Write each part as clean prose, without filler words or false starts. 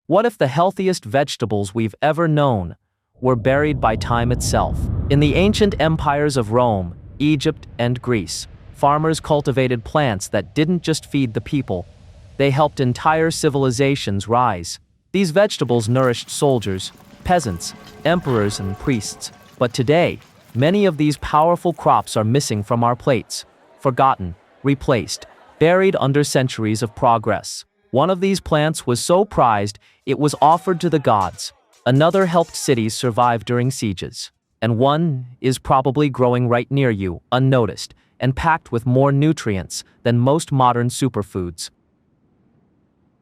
What if the healthiest vegetables we've ever known were buried by time itself? In the ancient empires of Rome, Egypt, and Greece, farmers cultivated plants that didn't just feed the people, they helped entire civilizations rise. These vegetables nourished soldiers, peasants, emperors, and priests. But today, many of these powerful crops are missing from our plates, forgotten, replaced, buried under centuries of progress. One of these plants was so prized, it was offered to the gods. Another helped cities survive during sieges. And one is probably growing right near you, unnoticed, and packed with more nutrients than most modern superfoods.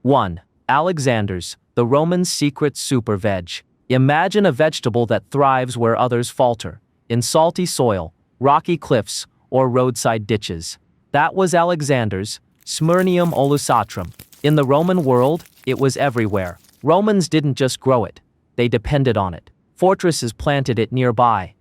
1. Alexander's, the Romans' secret super veg. Imagine a vegetable that thrives where others falter, in salty soil, rocky cliffs, or roadside ditches. That was Alexander's, Smyrnium olusatrum. In the Roman world, it was everywhere. Romans didn't just grow it, they depended on it. Fortresses planted it nearby.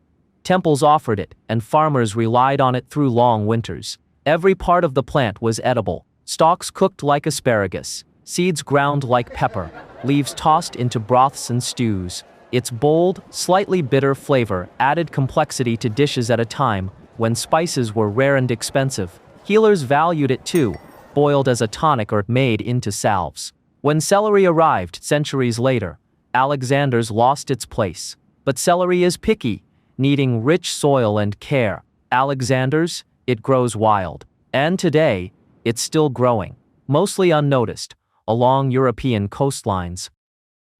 Temples offered it, and farmers relied on it through long winters. Every part of the plant was edible. Stalks cooked like asparagus, seeds ground like pepper, leaves tossed into broths and stews. Its bold, slightly bitter flavor added complexity to dishes at a time when spices were rare and expensive. Healers valued it too, boiled as a tonic or made into salves. When celery arrived centuries later, Alexander's lost its place. But celery is picky, needing rich soil and care. Alexander's, it grows wild. And today, it's still growing, mostly unnoticed, along European coastlines.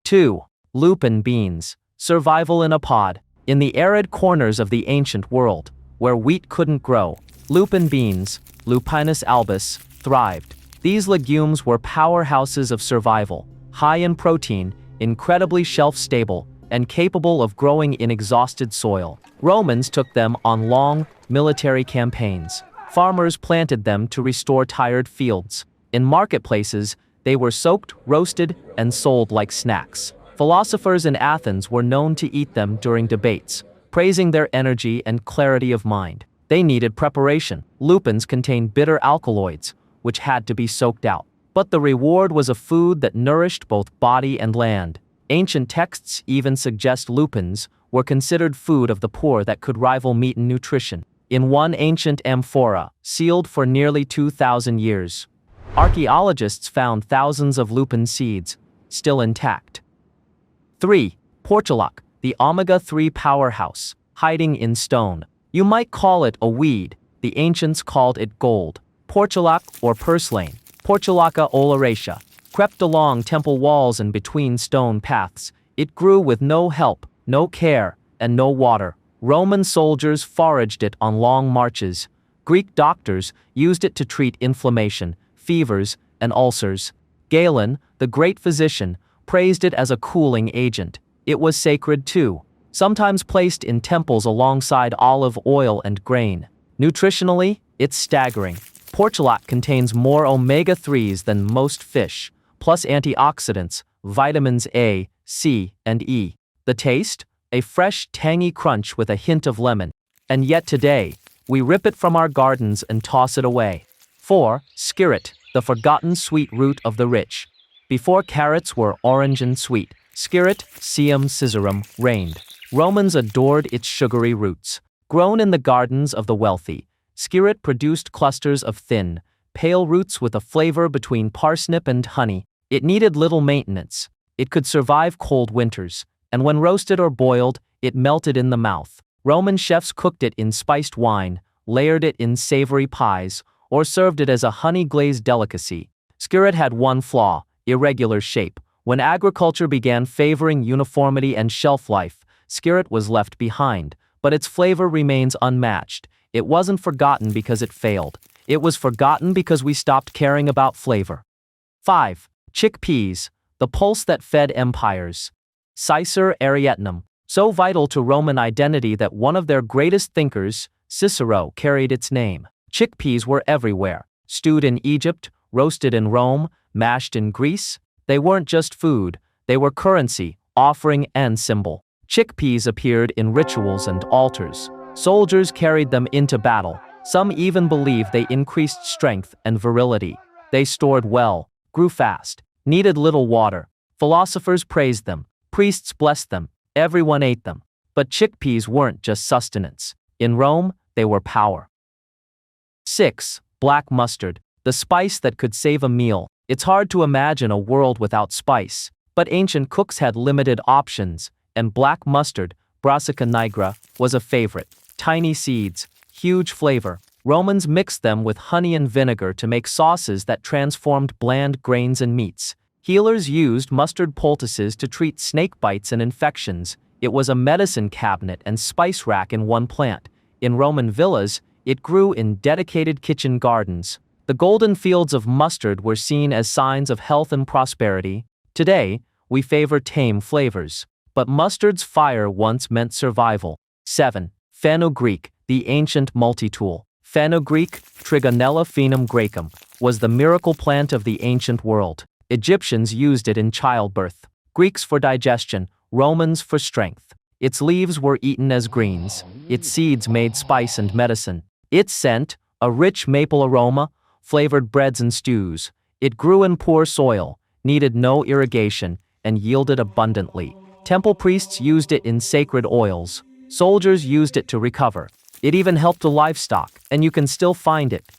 2. Lupin beans. Survival in a pod. In the arid corners of the ancient world, where wheat couldn't grow, lupin beans, Lupinus albus, thrived. These legumes were powerhouses of survival, high in protein, incredibly shelf-stable, and capable of growing in exhausted soil. Romans took them on long, military campaigns. Farmers planted them to restore tired fields. In marketplaces, they were soaked, roasted, and sold like snacks. Philosophers in Athens were known to eat them during debates, praising their energy and clarity of mind. They needed preparation. Lupins contained bitter alkaloids, which had to be soaked out. But the reward was a food that nourished both body and land. Ancient texts even suggest lupins were considered food of the poor that could rival meat in nutrition. In one ancient amphora, sealed for nearly 2,000 years, archaeologists found thousands of lupin seeds, still intact. 3. Portulac, the omega-3 powerhouse, hiding in stone. You might call it a weed, the ancients called it gold. Portulac or purslane, Portulaca oleracea, crept along temple walls and between stone paths. It grew with no help, no care, and no water. Roman soldiers foraged it on long marches. Greek doctors used it to treat inflammation, fevers, and ulcers. Galen, the great physician, praised it as a cooling agent. It was sacred too, sometimes placed in temples alongside olive oil and grain. Nutritionally, it's staggering. Portulac contains more omega-3s than most fish, plus antioxidants, vitamins A, C, and E. The taste? A fresh, tangy crunch with a hint of lemon. And yet today, we rip it from our gardens and toss it away. 4. Skirret, the forgotten sweet root of the rich. Before carrots were orange and sweet, skirret, Sium scissorum, reigned. Romans adored its sugary roots. Grown in the gardens of the wealthy, skirret produced clusters of thin, pale roots with a flavor between parsnip and honey. It needed little maintenance. It could survive cold winters, and when roasted or boiled, it melted in the mouth. Roman chefs cooked it in spiced wine, layered it in savory pies, or served it as a honey-glazed delicacy. Skirret had one flaw: irregular shape. When agriculture began favoring uniformity and shelf life, skirret was left behind, but its flavor remains unmatched. It wasn't forgotten because it failed. It was forgotten because we stopped caring about flavor. 5. Chickpeas, the pulse that fed empires. Cicer arietinum, so vital to Roman identity that one of their greatest thinkers, Cicero, carried its name. Chickpeas were everywhere, stewed in Egypt, roasted in Rome, mashed in Greece. They weren't just food, they were currency, offering, and symbol. Chickpeas appeared in rituals and altars. Soldiers carried them into battle. Some even believed they increased strength and virility. They stored well, grew fast, needed little water, Philosophers praised them, priests blessed them, everyone ate them. But chickpeas weren't just sustenance. In Rome, they were power. 6. Black mustard, the spice that could save a meal. It's hard to imagine a world without spice, but ancient cooks had limited options, and black mustard, Brassica nigra, was a favorite. Tiny seeds, huge flavor. Romans mixed them with honey and vinegar to make sauces that transformed bland grains and meats. Healers used mustard poultices to treat snake bites and infections. It was a medicine cabinet and spice rack in one plant. In Roman villas, it grew in dedicated kitchen gardens. The golden fields of mustard were seen as signs of health and prosperity. Today, we favor tame flavors. But mustard's fire once meant survival. 7. Fenugreek, the ancient multi-tool. Fenugreek, Trigonella phenum graecum, was the miracle plant of the ancient world. Egyptians used it in childbirth. Greeks for digestion, Romans for strength. Its leaves were eaten as greens. Its seeds made spice and medicine. Its scent, a rich maple aroma, flavored breads and stews. It grew in poor soil, needed no irrigation, and yielded abundantly. Temple priests used it in sacred oils. Soldiers used it to recover. It even helped the livestock, and you can still find it.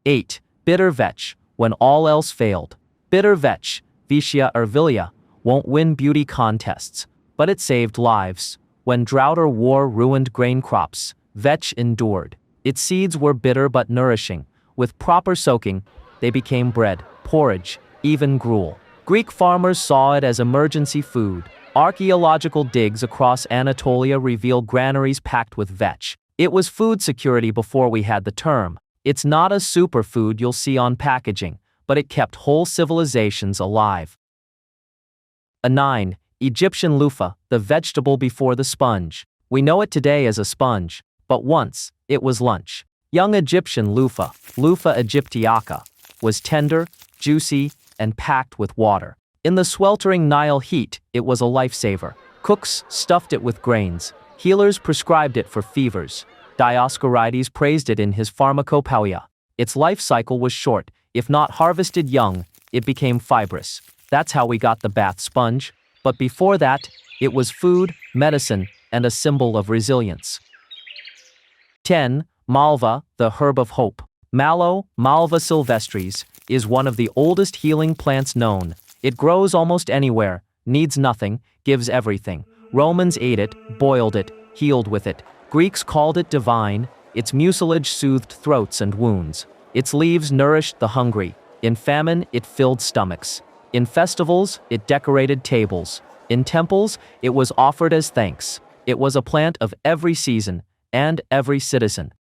8. Bitter vetch, when all else failed. Bitter vetch, Vicia ervilia, won't win beauty contests, but it saved lives. When drought or war ruined grain crops, vetch endured. Its seeds were bitter but nourishing. With proper soaking, they became bread, porridge, even gruel. Greek farmers saw it as emergency food. Archaeological digs across Anatolia reveal granaries packed with vetch. It was food security before we had the term. It's not a superfood you'll see on packaging, but it kept whole civilizations alive. 9. Egyptian loofah, the vegetable before the sponge. We know it today as a sponge, but once, it was lunch. Young Egyptian loofah, Loofah aegyptiaca, was tender, juicy, and packed with water. In the sweltering Nile heat, it was a lifesaver. Cooks stuffed it with grains. Healers prescribed it for fevers. Dioscorides praised it in his Pharmacopoeia. Its life cycle was short. If not harvested young, it became fibrous. That's how we got the bath sponge. But before that, it was food, medicine, and a symbol of resilience. 10. Malva, the herb of hope. Mallow, Malva sylvestris, is one of the oldest healing plants known. It grows almost anywhere, needs nothing, gives everything. Romans ate it, boiled it, healed with it. Greeks called it divine. Its mucilage soothed throats and wounds. Its leaves nourished the hungry. In famine, it filled stomachs. In festivals, it decorated tables. In temples, it was offered as thanks. It was a plant of every season and every citizen.